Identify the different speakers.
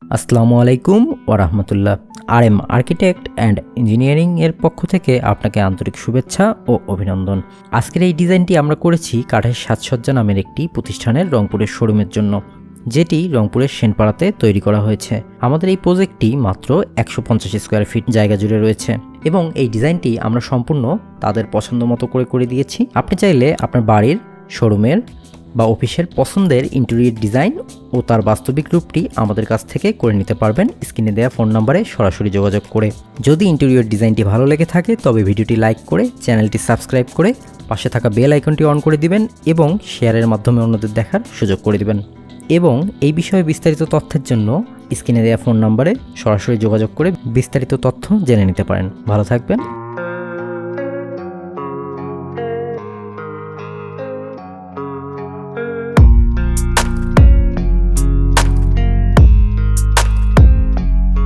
Speaker 1: আসসালামু আলাইকুম ওয়া রাহমাতুল্লাহ। আরএম আর্কিটেক্ট অ্যান্ড ইঞ্জিনিয়ারিং এর পক্ষ থেকে আপনাকে আন্তরিক শুভেচ্ছা ও অভিনন্দন। আজকের এই ডিজাইনটি আমরা করেছি কাঠের সাজসজ্জা নামের একটি প্রতিষ্ঠানের রংপুরের শোরুমের জন্য, যেটি রংপুরের সেনপাড়াতে তৈরি করা হয়েছে। আমাদের এই প্রজেক্টটি মাত্র 150 স্কোয়ার ফিট জায়গা জুড়ে রয়েছে এবং এই ডিজাইনটি আমরা সম্পূর্ণ তাদের পছন্দ মতো করে দিয়েছি। আপনি চাইলে আপনার বাড়ির, শোরুমের বা অফিসের পছন্দের ইন্টেরিয়র ডিজাইন ও তার বাস্তবিক রূপটি আমাদের কাছ থেকে করে নিতে পারবেন স্ক্রিনে দেওয়া ফোন নম্বরে সরাসরি যোগাযোগ করে। যদি ইন্টেরিয়র ডিজাইনটি ভালো লেগে থাকে তবে ভিডিওটি লাইক করে চ্যানেলটি সাবস্ক্রাইব করে পাশে থাকা বেল আইকনটি অন করে দিবেন এবং শেয়ারের মাধ্যমে অন্যদের দেখার সুযোগ করে দিবেন। এবং এই বিষয়ে বিস্তারিত তথ্যের জন্য স্ক্রিনে দেওয়া ফোন নম্বরে সরাসরি যোগাযোগ করে বিস্তারিত তথ্য জেনে নিতে পারেন। ভালো থাকবেন।